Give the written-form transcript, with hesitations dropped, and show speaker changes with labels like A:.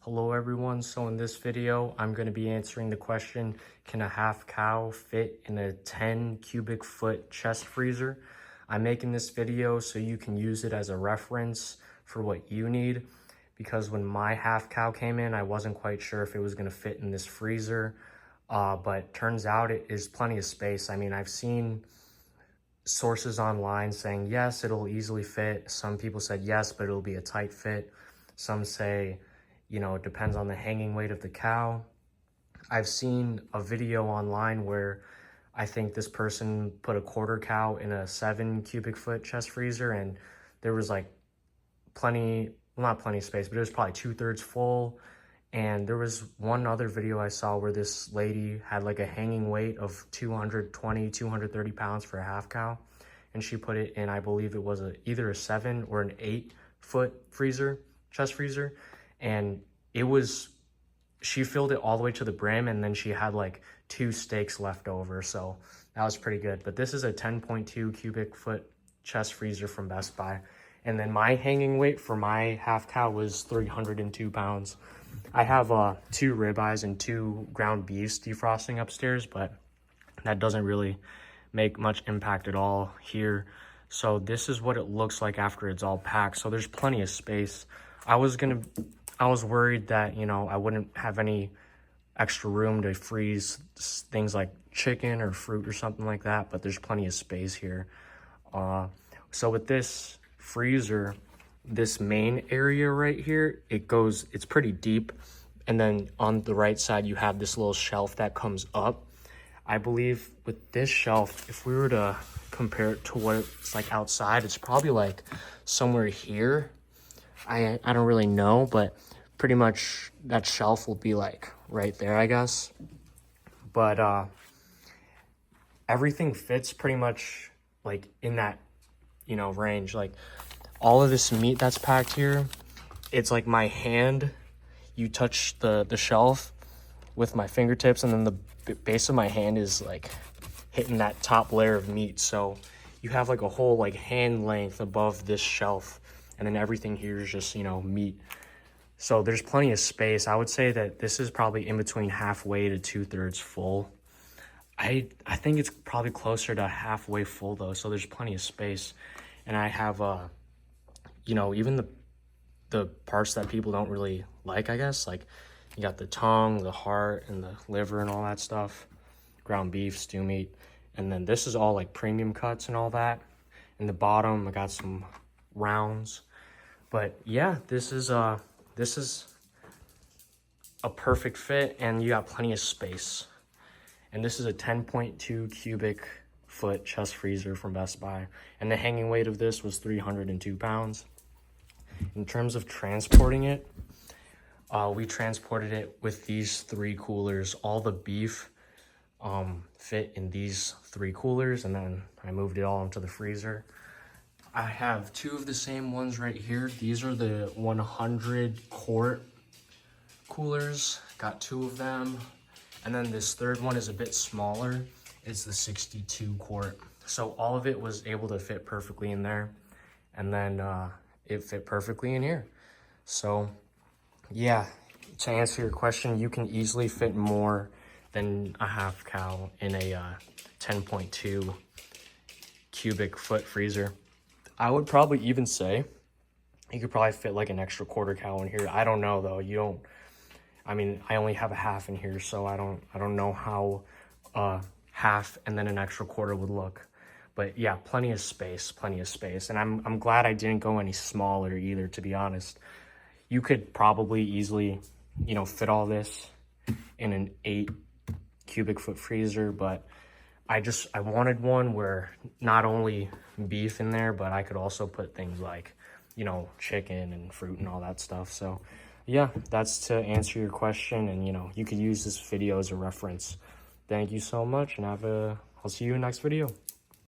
A: Hello everyone, so in this video I'm going to be answering the question, can a half cow fit in a 10 cubic foot chest freezer? I'm making this video so you can use it as a reference for what you need, because when my half cow came in I wasn't quite sure if it was going to fit in this freezer, but turns out it is plenty of space. I mean, I've seen sources online saying yes, it'll easily fit. Some people said yes, but it'll be a tight fit. Some say, you know, it depends on the hanging weight of the cow. I've seen a video online where I think this person put a quarter cow in a 7 cubic foot chest freezer, and there was like plenty, well, not plenty of space, but it was probably 2/3 full. And there was one other video I saw where this lady had like a hanging weight of 220, 230 pounds for a half cow. And she put it in, I believe it was either a 7 or an 8 foot freezer, chest freezer. And it was, she filled it all the way to the brim, and then she had like 2 steaks left over. So that was pretty good. But this is a 10.2 cubic foot chest freezer from Best Buy. And then my hanging weight for my half cow was 302 pounds. I have 2 ribeyes and 2 ground beefs defrosting upstairs, but that doesn't really make much impact at all here. So this is what it looks like after it's all packed. So there's plenty of space. I was worried that, you know, I wouldn't have any extra room to freeze things like chicken or fruit or something like that, but there's plenty of space here. So with this freezer, this main area right here, it's pretty deep, and then on the right side you have this little shelf that comes up. I believe with this shelf, if we were to compare it to what it's like outside, it's probably like somewhere here. I don't really know, but pretty much that shelf will be like right there, I guess. But everything fits pretty much like in that, you know, range. Like all of this meat that's packed here, it's like my hand, you touch the shelf with my fingertips, and then the base of my hand is like hitting that top layer of meat. So you have like a whole like hand length above this shelf, and then everything here is just, you know, meat. So there's plenty of space. I would say that this is probably in between halfway to 2/3 full. I think it's probably closer to halfway full though, so there's plenty of space. And I have you know, even the parts that people don't really like, I guess, like you got the tongue, the heart, and the liver and all that stuff, ground beef, stew meat. And then this is all like premium cuts and all that. In the bottom I got some rounds. But yeah, this is a perfect fit, and you got plenty of space. And this is a 10.2 cubic foot chest freezer from Best Buy, and the hanging weight of this was 302 pounds. In terms of transporting it, we transported it with these 3 coolers. All the beef fit in these 3 coolers, and then I moved it all into the freezer. I have 2 of the same ones right here. These are the 100 quart coolers, got 2 of them. And then this third one is a bit smaller. It's the 62 quart. So all of it was able to fit perfectly in there. And then it fit perfectly in here. So yeah, to answer your question, you can easily fit more than a half cow in a 10.2 cubic foot freezer. I would probably even say you could probably fit like an extra quarter cow in here. I don't know though. I mean, I only have a half in here, so I don't know how half and then an extra quarter would look. But yeah, plenty of space. And I'm glad I didn't go any smaller either, to be honest. You could probably easily, you know, fit all this in an 8 cubic foot freezer, but I wanted one where not only beef in there, but I could also put things like, you know, chicken and fruit and all that stuff. So yeah, that's to answer your question, and you know, you could use this video as a reference. Thank you so much, and I'll see you in the next video.